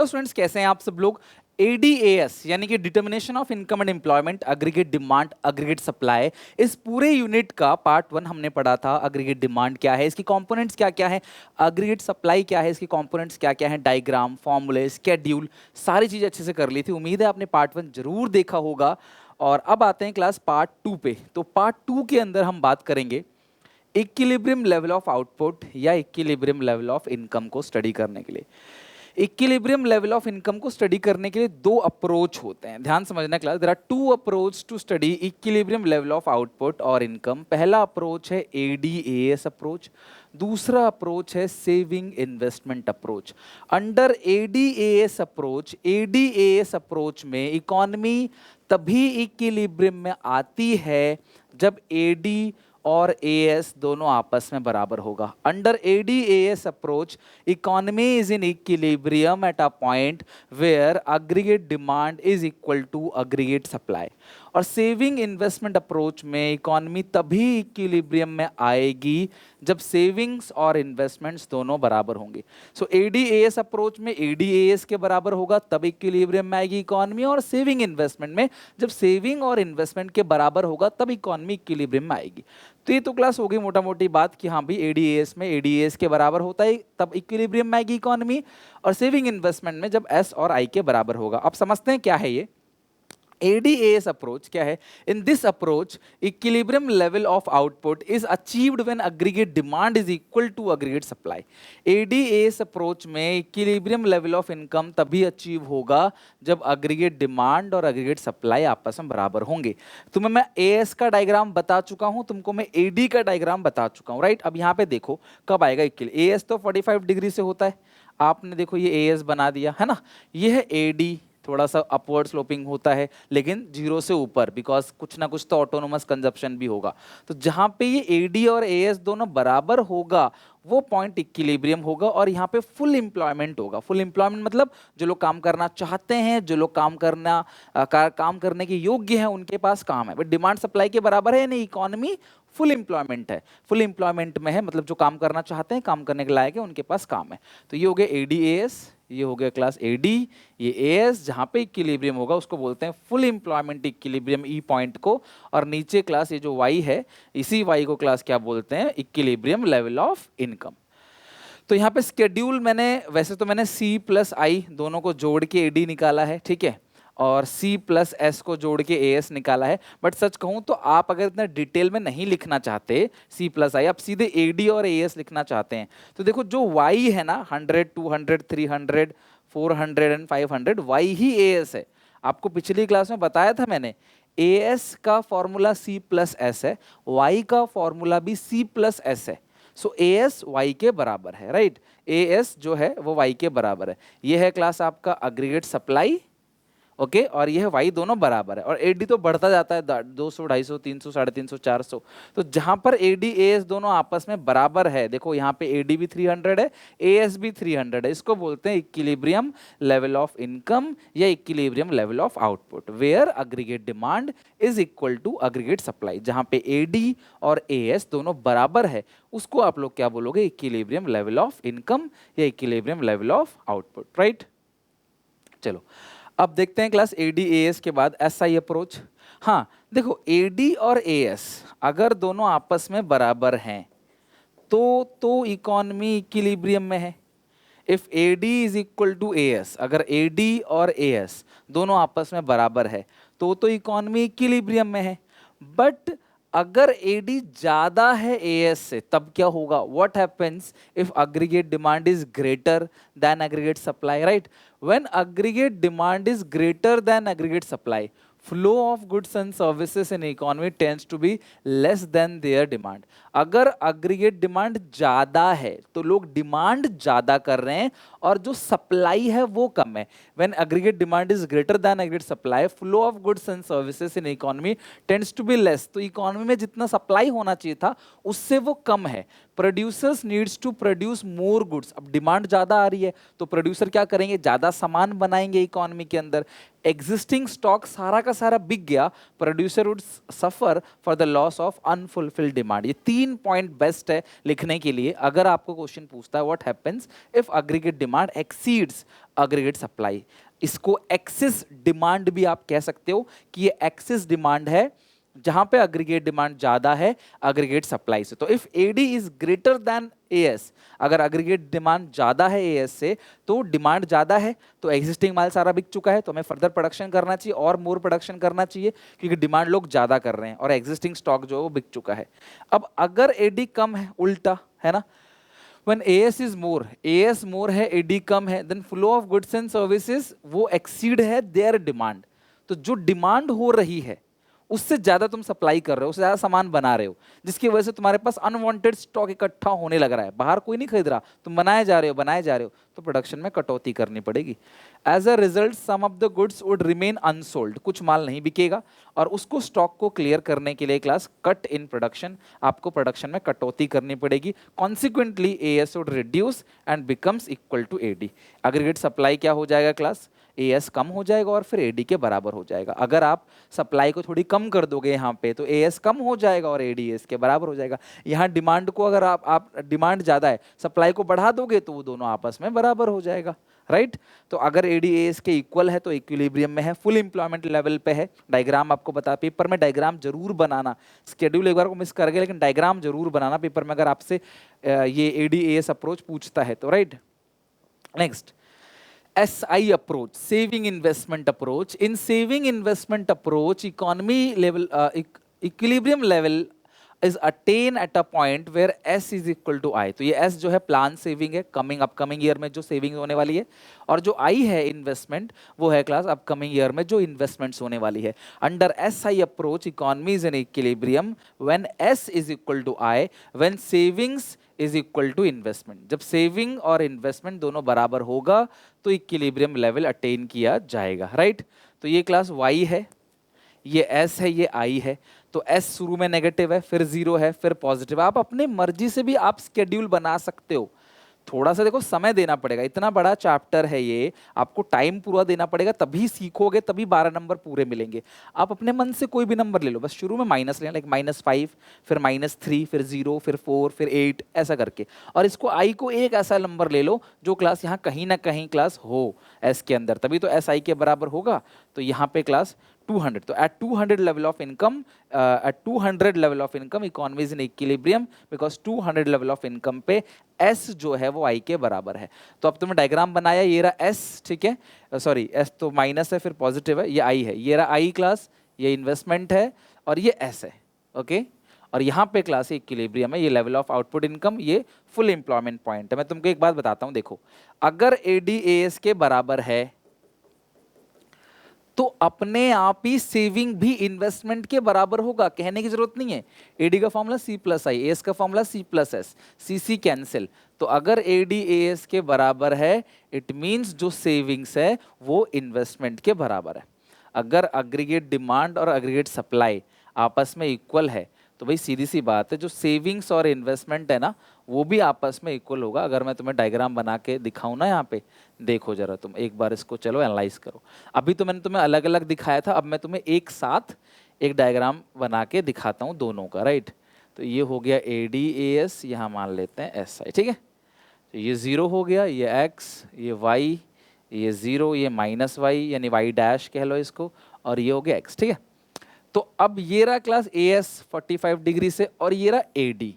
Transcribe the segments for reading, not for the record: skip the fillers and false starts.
तो स्टूडेंट्स कैसे हैं आप सब लोग। एडीएएस यानी कि determination of income and employment, aggregate demand, aggregate supply, इस पूरे यूनिट का पार्ट 1 हमने पढ़ा था। एग्रीगेट डिमांड क्या है, इसकी कंपोनेंट्स क्या क्या है, एग्रीगेट सप्लाई क्या है, इसकी कंपोनेंट्स क्या क्या है, डायग्राम, फॉर्मूले, स्केड्यूल, सारी चीजें अच्छे से कर ली थी। उम्मीद है आपने पार्ट 1 जरूर देखा होगा। और अब आते हैं क्लास पार्ट 2 पे। तो पार्ट 2 के अंदर हम बात करेंगे इक्विलिब्रियम लेवल ऑफ आउटपुट या इक्विलिब्रियम लेवल ऑफ इनकम को स्टडी करने के लिए। इक्विलिब्रियम लेवल ऑफ इनकम को स्टडी करने के लिए दो अप्रोच होते हैं, ध्यान समझना class. There are two approach to study equilibrium level of output और इनकम। पहला अप्रोच है एडीएएस अप्रोच, दूसरा अप्रोच है saving investment approach. Under AD AS approach में इकोनॉमी तभी इक्विलिब्रियम में आती है जब एडी और एएस दोनों आपस में बराबर होगा। Under AD AS approach economy is in equilibrium at a point where aggregate demand is equal to aggregate supply. और सेविंग इन्वेस्टमेंट अप्रोच में इकोनॉमी तभी इक्विलिब्रियम में आएगी जब सेविंग्स और इन्वेस्टमेंट्स दोनों बराबर होंगे। सो एडीएएस अप्रोच में एडीएएस के बराबर होगा तब इक्विलिब्रियम में आएगी इकोनॉमी, और सेविंग इन्वेस्टमेंट में जब सेविंग और इन्वेस्टमेंट के बराबर होगा तब इकोनॉमी इक्विलिब्रियम में आएगी। तो ये तो क्लास हो गई मोटा मोटी बात कि हाँ भाई एडीएएस में एडीएएस के बराबर होता है तब इक्विलिब्रियम में आएगी इकोनॉमी, और सेविंग इन्वेस्टमेंट में जब एस और आई के बराबर होगा। अब समझते हैं क्या है ये ADAS approach क्या है। In this approach, equilibrium level of output is achieved when aggregate demand is equal to aggregate supply. ADAS approach में equilibrium level of income तभी achieve होगा जब aggregate demand और aggregate supply आपस में बराबर होंगे। तुम्हें मैं AS का डायग्राम बता चुका हूं, तुमको मैं AD का डायग्राम बता चुका हूं, राइट। अब यहाँ पे देखो कब आएगा इक्विलिब्रियम। AS तो 45 डिग्री से होता है, आपने देखो ये AS बना दिया है ना, ये है AD, थोड़ा सा अपवर्ड स्लोपिंग होता है लेकिन जीरो से ऊपर, बिकॉज कुछ ना कुछ तो ऑटोनोमस कंजप्शन भी होगा। तो जहां पे ये एडी और एएस दोनों बराबर होगा वो पॉइंट इक्विलिब्रियम होगा, और यहाँ पे फुल एम्प्लॉयमेंट होगा। फुल एम्प्लॉयमेंट मतलब जो लोग काम करना चाहते हैं, जो लोग काम करने के योग्य हैं, उनके पास काम है। बट डिमांड सप्लाई के बराबर है नहीं, इकोनॉमी फुल एम्प्लॉयमेंट है, फुल एम्प्लॉयमेंट में है, मतलब जो काम करना चाहते हैं, काम करने के लायक है, उनके पास काम है। तो ये हो गया एडीएएस, ये हो गया क्लास एडी, ये एएस जहां पे इक्विलिब्रियम होगा उसको बोलते हैं फुल एम्प्लॉयमेंट इक्विलिब्रियम ई पॉइंट को, और नीचे क्लास ये जो वाई है इसी वाई को क्लास क्या बोलते हैं, इक्विलिब्रियम लेवल ऑफ इनकम। तो यहाँ पे स्केड्यूल वैसे तो मैंने सी प्लस आई दोनों को जोड़ के एडी निकाला है, ठीक है, और C प्लस एस को जोड़ के AS निकाला है। बट सच कहूं तो आप अगर इतना डिटेल में नहीं लिखना चाहते C प्लस आई, आप सीधे AD और AS लिखना चाहते हैं, तो देखो जो Y है ना 100, 200, 300, 400 एंड 500, Y ही AS है। आपको पिछली क्लास में बताया था मैंने, AS का फॉर्मूला C प्लस एस है, Y का फॉर्मूला भी C प्लस एस है। सो AS Y के बराबर है, राइट। AS जो है वो Y के बराबर है। ये है क्लास आपका एग्रीगेट सप्लाई, ओके, और ये है वाई, दोनों बराबर है। और एडी तो बढ़ता जाता है 200, 250, 300, 350, 400। तो जहां पर एडी एएस दोनों आपस में बराबर है, देखो यहाँ पे एडी भी 300 है, एएस भी 300 है, इसको बोलते हैं इक्विलिब्रियम लेवल ऑफ इनकम या equilibrium level of output, where aggregate demand is equal to aggregate supply. जहां पे एडी और एएस दोनों बराबर है उसको आप लोग क्या बोलोगे, इक्विलिब्रियम लेवल ऑफ इनकम या equilibrium level of output, right. चलो अब देखते हैं क्लास एडीएएस के बाद एसआई अप्रोच। हाँ देखो एडी और एएस अगर दोनों आपस में बराबर हैं तो इकोनॉमी इक्विलिब्रियम में है। If AD is equal to AS, अगर एडी और एएस दोनों आपस में बराबर है तो इकोनॉमी इक्विलिब्रियम में है। बट अगर एडी ज्यादा है एएस से तब क्या होगा, what happens if aggregate demand is greater than aggregate supply, right. When aggregate demand is greater than aggregate supply, flow of goods and services in economy tends to be less than their demand. अगर aggregate demand ज्यादा है तो लोग demand ज्यादा कर रहे हैं और जो सप्लाई है वो कम है। When aggregate demand is greater than aggregate supply, flow of goods and services in economy tends to be less. तो इकोनॉमी में जितना सप्लाई होना चाहिए था उससे वो कम है। Producers needs to produce more goods, अब डिमांड ज्यादा आ रही है तो प्रोड्यूसर क्या करेंगे, ज्यादा सामान बनाएंगे इकोनॉमी के अंदर। एग्जिस्टिंग स्टॉक सारा का सारा बिक गया, producer would suffer for the loss of unfulfilled demand. ये 3 पॉइंट बेस्ट है लिखने के लिए। अगर आपको क्वेश्चन पूछता है what happens if aggregate demand exceeds aggregate supply, इसको एक्सेस डिमांड भी आप कह सकते हो कि ये एक्सेस डिमांड है जहां पे एग्रीगेट डिमांड ज्यादा है एग्रीगेट सप्लाई से। तो if AD is greater than AS, अगर एग्रीगेट डिमांड ज्यादा है एएस से तो डिमांड ज्यादा है, तो एग्जिस्टिंग माल सारा बिक चुका है, तो हमें फर्दर प्रोडक्शन करना चाहिए और मोर प्रोडक्शन करना चाहिए क्योंकि डिमांड लोग ज्यादा कर रहे हैं और एग्जिस्टिंग स्टॉक जो है वो बिक चुका है। अब अगर एडी कम है, उल्टा है ना, when AS is more, AS more है, AD कम है, then flow of goods and services वो exceed है their demand। तो जो डिमांड हो रही है उससे ज्यादा तुम सप्लाई कर रहे हो, उससे ज्यादा सामान बना रहे हो, जिसकी वजह से तुम्हारे पास अनवांटेड स्टॉक इकट्ठा होने लग रहा है, बाहर कोई नहीं खरीद रहा, तुम बनाए जा रहे हो, तो प्रोडक्शन में कटौती करनी पड़ेगी। As a result some of the goods would remain unsold, कुछ माल नहीं बिकेगा और उसको स्टॉक को क्लियर करने के लिए क्लास कट इन प्रोडक्शन, आपको प्रोडक्शन में कटौती करनी पड़ेगी। Consequently AS would reduce and becomes equal to AD. Aggregate supply क्या हो जाएगा क्लास, एएस कम हो जाएगा और फिर एडी के बराबर हो जाएगा। अगर आप सप्लाई को थोड़ी कम कर दोगे यहाँ पे तो एएस कम हो जाएगा और एडी एस के बराबर हो जाएगा। यहाँ डिमांड को अगर आप डिमांड ज्यादा है, सप्लाई को बढ़ा दोगे तो वो दोनों आपस में बराबर हो जाएगा, राइट। तो अगर एडी एएस के इक्वल है तो इक्विलिब्रियम में है, फुल एम्प्लॉयमेंट लेवल पे है। डायग्राम आपको बता, पेपर में डायग्राम जरूर बनाना, स्केड्यूल एक बार को मिस कर गए लेकिन डायग्राम जरूर बनाना पेपर में अगर आपसे ये एडी एएस अप्रोच पूछता है तो, right. Next SI approach, saving investment approach. In saving investment approach, economy level, equilibrium level is attained at a point where S is equal to I. तो ये S जो है प्लान सेविंग है, upcoming year में जो saving होने वाली है, और जो I है इन्वेस्टमेंट वो है क्लास अपकमिंग ईयर में जो इन्वेस्टमेंट्स होने वाली है। Under SI approach economy is in equilibrium when S is equal to I, when savings is equal to investment. जब सेविंग और इन्वेस्टमेंट दोनों बराबर होगा तो इक्विलिब्रियम लेवल अटेन किया जाएगा, राइट। तो ये क्लास Y है, ये S है, ये I है। तो S शुरू में नेगेटिव है, फिर 0 है, फिर पॉजिटिव। आप अपने मर्जी से भी आप स्केड्यूल बना सकते हो, थोड़ा सा देखो समय देना पड़ेगा, इतना बड़ा चैप्टर है ये, आपको टाइम पूरा देना पड़ेगा तभी सीखोगे, तभी 12 नंबर पूरे मिलेंगे। आप अपने मन से कोई भी नंबर ले लो, बस शुरू में माइनस लेना, लाइक -5, फिर -3, फिर 0, फिर 4, फिर 8 ऐसा करके, और इसको आई को एक ऐसा नंबर ले लो जो क्लास यहाँ कहीं ना कहीं क्लास हो एस के अंदर, तभी तो एस आई के बराबर होगा। तो यहाँ पे क्लास 200, तो at 200 level of income, at 200 level of income economy is in equilibrium because 200 level of income पे S जो है वो I के बराबर है। तो अब तुमने डायग्राम बनाया, ये रहा S, ठीक है, सॉरी S तो माइनस है फिर पॉजिटिव है, ये I है, ये रहा I क्लास, ये इन्वेस्टमेंट है और ये S है, ओके। और यहाँ पे क्लास इक्विलिब्रियम है, ये लेवल ऑफ आउटपुट इनकम, ये फुल एम्प्लॉयमेंट पॉइंट है। मैं तुमको एक बात बताता हूँ, देखो अगर ADAS के बराबर है तो अपने आप ही सेविंग भी इन्वेस्टमेंट के बराबर होगा, कहने की जरूरत नहीं है। एडी का फॉर्मूला C+I, एस का फॉर्मूला C+S, CC कैंसिल। तो अगर ADAS के बराबर है इट मींस जो सेविंग्स है वो इन्वेस्टमेंट के बराबर है। अगर एग्रीगेट डिमांड और एग्रीगेट सप्लाई आपस में इक्वल है तो भाई सीधी सी बात है, जो सेविंग्स और इन्वेस्टमेंट है ना वो भी आपस में इक्वल होगा। अगर मैं तुम्हें डायग्राम बना के दिखाऊं ना, यहाँ पे देखो जरा तुम एक बार इसको, चलो एनालाइज करो। अभी तो मैंने तुम्हें अलग अलग दिखाया था, अब मैं तुम्हें एक साथ एक डायग्राम बना के दिखाता हूँ दोनों का, राइट। तो ये हो गया ADAS, यहाँ मान लेते हैं SI, ठीक है। तो ये 0 हो गया, ये X, ये Y, ये 0, ये -Y यानी Y डैश कह लो इसको, और ये हो गया X, ठीक है। तो अब ये रहा क्लास AS 45 डिग्री से और ये रहा AD।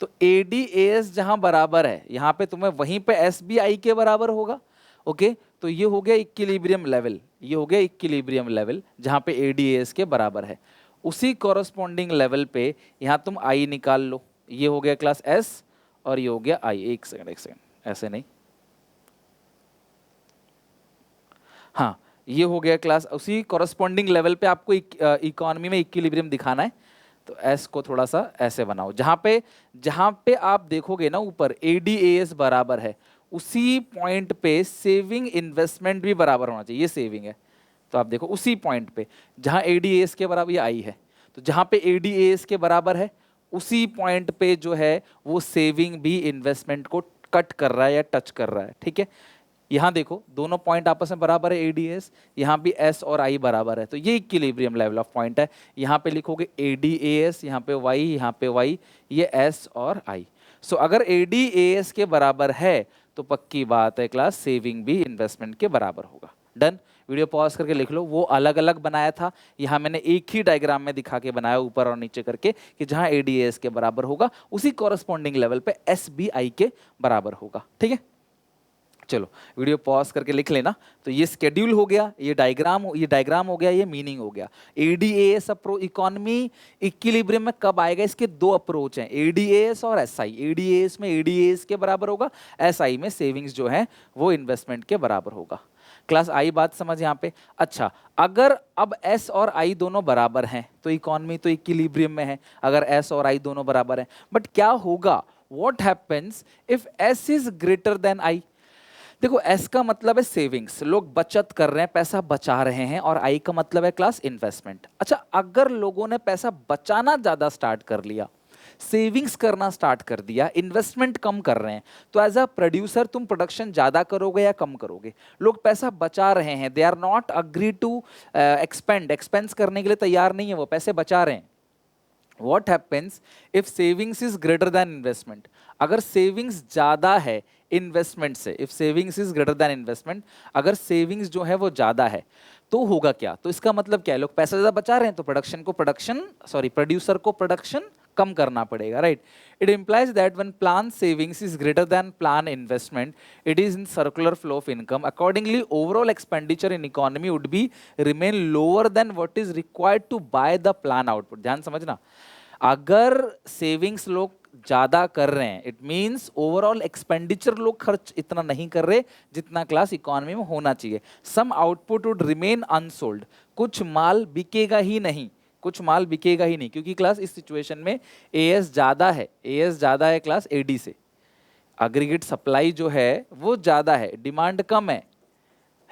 तो ADAS जहां बराबर है यहाँ पे तुम्हें वहीं पे SBI के बराबर होगा, ओके। तो ये हो गया इक्विलिब्रियम लेवल, ये हो गया इक्विलिब्रियम लेवल जहां पे ADAS के बराबर है। उसी कॉरस्पॉन्डिंग लेवल पे यहाँ तुम I निकाल लो, ये हो गया क्लास S और ये हो गया I। एक सेकंड, ऐसे नहीं, हाँ ये हो गया क्लास। उसी कॉरस्पॉन्डिंग लेवल पे आपको इकोनॉमी में इक्विलिब्रियम दिखाना है, तो S को थोड़ा सा ऐसे बनाओ, जहां पे आप देखोगे ना ऊपर ADAS बराबर है, उसी पॉइंट पे सेविंग इन्वेस्टमेंट भी बराबर होना चाहिए। ये सेविंग है तो आप देखो उसी पॉइंट पे जहां ADAS के बराबर ये I है, तो जहां पे ADAS के बराबर है उसी पॉइंट पे जो है वो सेविंग भी इन्वेस्टमेंट को कट कर रहा है या टच कर रहा है, ठीक है। यहाँ देखो दोनों पॉइंट आपस में बराबर है ADS, यहाँ भी S और I बराबर है, तो ये इक्विलिब्रियम लेवल ऑफ पॉइंट है। यहाँ पे लिखोगे ADAS, यहाँ पे Y, यहाँ पे Y, ये S और I। सो अगर ADAS के बराबर है तो पक्की बात है क्लास सेविंग भी इन्वेस्टमेंट के बराबर होगा। डन। वीडियो पॉज करके लिख लो, वो अलग अलग बनाया था, यहाँ मैंने एक ही डायग्राम में दिखा के बनाया ऊपर और नीचे करके कि जहाँ ADAS के बराबर होगा उसी कॉरस्पॉन्डिंग लेवल पे SBI के बराबर होगा। ठीक है, चलो वीडियो पॉज करके लिख लेना। तो ये स्केड्यूल हो गया, ये डायग्राम हो गया, ये मीनिंग हो गया। ADAS अप्रोच इकोनॉमी इक्विलिब्रियम में कब आएगा, इसके दो अप्रोच हैं, ADAS और SI। ADAS में ADAS के बराबर होगा, SI में सेविंग्स जो है वो इन्वेस्टमेंट के बराबर होगा। क्लास आई बात समझ यहाँ पे। अच्छा, अगर अब S और I दोनों बराबर हैं तो इकोनॉमी तो इक्विलिब्रियम में है, अगर S और I दोनों बराबर हैं। बट क्या होगा, what happens if S is greater then I? देखो S का मतलब है सेविंग्स, लोग बचत कर रहे हैं, पैसा बचा रहे हैं, और I का मतलब है क्लास इन्वेस्टमेंट। अच्छा, अगर लोगों ने पैसा बचाना ज्यादा स्टार्ट कर लिया, सेविंग्स करना स्टार्ट कर दिया, इन्वेस्टमेंट कम कर रहे हैं, तो एज अ प्रोड्यूसर तुम प्रोडक्शन ज्यादा करोगे या कम करोगे? लोग पैसा बचा रहे हैं, they are not agree to expense करने के लिए तैयार नहीं है, वो पैसे बचा रहे हैं। What happens if savings is greater than investment? अगर सेविंग्स ज्यादा है इन्वेस्टमेंट से, if savings is greater then investment, अगर सेविंग्स जो है वो ज्यादा है तो होगा क्या? तो इसका मतलब क्या है, लोग पैसा ज्यादा बचा रहे हैं तो प्रोड्यूसर को प्रोडक्शन कम करना पड़ेगा, right? It implies that when plan savings is greater than plan investment, it is in circular flow of income, accordingly overall expenditure in economy would be remain lower than what is required to buy the plan output. ध्यान समझना, अगर savings लोग ज्यादा कर रहे हैं, it means overall expenditure लोग खर्च इतना नहीं कर रहे जितना क्लास इकोनॉमी में होना चाहिए। सम आउटपुट वुड रिमेन अनसोल्ड, कुछ माल बिकेगा ही नहीं, क्योंकि क्लास इस सिचुएशन में AS ज्यादा है क्लास AD से। एग्रीगेट सप्लाई जो है वो ज्यादा है, डिमांड कम है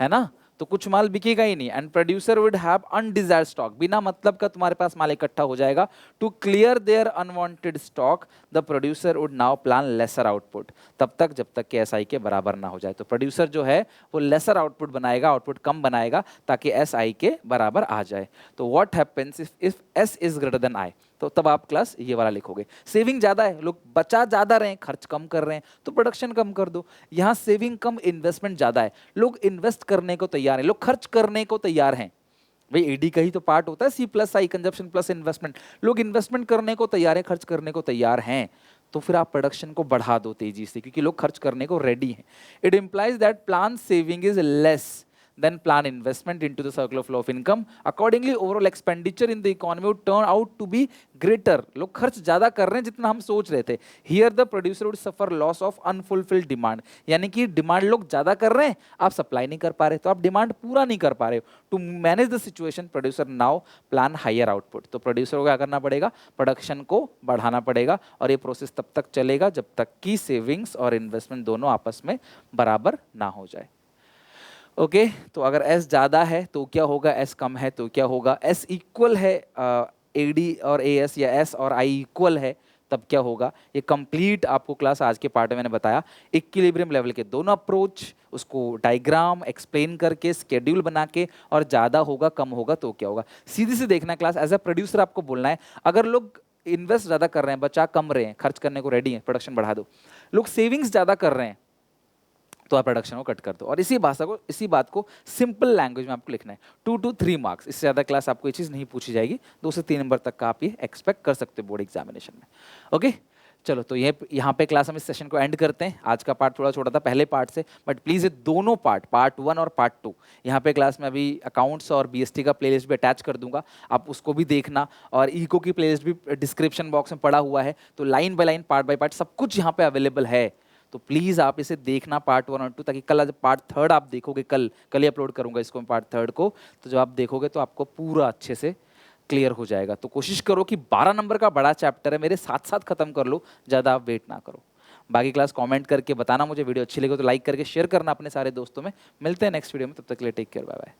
ना, तो कुछ माल बिकेगा ही नहीं। And producer would have undesired stock, बिना मतलब का तुम्हारे पास माल इकट्ठा हो जाएगा। To clear their unwanted stock the producer would now plan lesser output, तब तक जब तक कि SI के बराबर ना हो जाए। तो प्रोड्यूसर जो है वो लेसर आउटपुट बनाएगा, आउटपुट कम बनाएगा ताकि SI के बराबर आ जाए। तो what happens if S is greater then I, तो तब आप क्लास ये वाला लिखोगे। सेविंग ज्यादा है, लोग बचा ज्यादा रहे हैं, खर्च कम कर रहे हैं, तो प्रोडक्शन कम कर दो। यहाँ सेविंग कम, इन्वेस्टमेंट ज्यादा है, लोग इन्वेस्ट करने को तैयार हैं, लोग खर्च करने को तैयार हैं। भाई AD का ही तो पार्ट होता है C+I, कंजप्शन प्लस इन्वेस्टमेंट। लोग इन्वेस्टमेंट करने को तैयार है, खर्च करने को तैयार हैं, तो फिर आप प्रोडक्शन को बढ़ा दो तेजी से, क्योंकि लोग खर्च करने को रेडी हैं। It implies that plan saving is less then plan investment into the circular flow of income. Accordingly, overall expenditure in the economy would turn out to be greater. लोग खर्च ज्यादा कर रहे हैं जितना हम सोच रहे थे। Here the producer would suffer loss of unfulfilled demand. यानी कि डिमांड लोग ज्यादा कर रहे हैं, आप सप्लाई नहीं कर पा रहे, तो आप डिमांड पूरा नहीं कर पा रहे हो। To manage the situation producer now plan higher output, तो प्रोड्यूसर को क्या करना पड़ेगा, प्रोडक्शन को बढ़ाना पड़ेगा, और ये प्रोसेस तब तक चलेगा जब तक कि सेविंग्स और इन्वेस्टमेंट दोनों आपस में बराबर ना हो जाए। ओके तो अगर S ज़्यादा है तो क्या होगा, S कम है तो क्या होगा, S इक्वल है AD और AS, या S और I इक्वल है तब क्या होगा। ये कंप्लीट आपको क्लास आज के पार्ट में मैंने बताया, इक्विलिब्रियम लेवल के दोनों अप्रोच, उसको डायग्राम एक्सप्लेन करके, स्केड्यूल बना के, और ज़्यादा होगा कम होगा तो क्या होगा। सीधी सी देखना क्लास, एज अ प्रोड्यूसर आपको बोलना है, अगर लोग इन्वेस्ट ज़्यादा कर रहे हैं, बचा कम रहे हैं, खर्च करने को रेडी हैं, प्रोडक्शन बढ़ा दो। लोग सेविंग्स ज़्यादा कर रहे हैं तो आप प्रोडक्शन को कट कर दो। और इसी बात को सिंपल लैंग्वेज में आपको लिखना है। 2 to 3 मार्क्स, इससे ज़्यादा क्लास आपको ये चीज़ नहीं पूछी जाएगी, 2 से 3 नंबर तक का आप ये एक्सपेक्ट कर सकते हो बोर्ड एग्जामिनेशन में। ओके चलो, तो ये यहाँ पे क्लास हम इस सेशन को एंड करते हैं। आज का पार्ट थोड़ा छोटा था पहले पार्ट से, बट प्लीज़ ये दोनों पार्ट 1 और पार्ट 2, यहाँ पे क्लास में अभी अकाउंट्स और BST का प्लेलिस्ट भी अटैच कर दूंगा, आप उसको भी देखना। और इको की प्लेलिस्ट भी डिस्क्रिप्शन बॉक्स में पड़ा हुआ है, तो line by line, part by part सब कुछ यहाँ पे अवेलेबल है। तो प्लीज़ आप इसे देखना पार्ट 1 और 2, ताकि कल जब पार्ट 3 आप देखोगे, कल ही अपलोड करूंगा इसको मैं पार्ट 3 को, तो जब आप देखोगे तो आपको पूरा अच्छे से क्लियर हो जाएगा। तो कोशिश करो कि 12 नंबर का बड़ा चैप्टर है, मेरे साथ साथ खत्म कर लो, ज़्यादा आप वेट ना करो। बाकी क्लास कमेंट करके बताना मुझे, वीडियो अच्छी लगे तो लाइक करके शेयर करना अपने सारे दोस्तों में। मिलते हैं नेक्स्ट वीडियो में, तब तक के लिए टेक केयर, बाय बाय।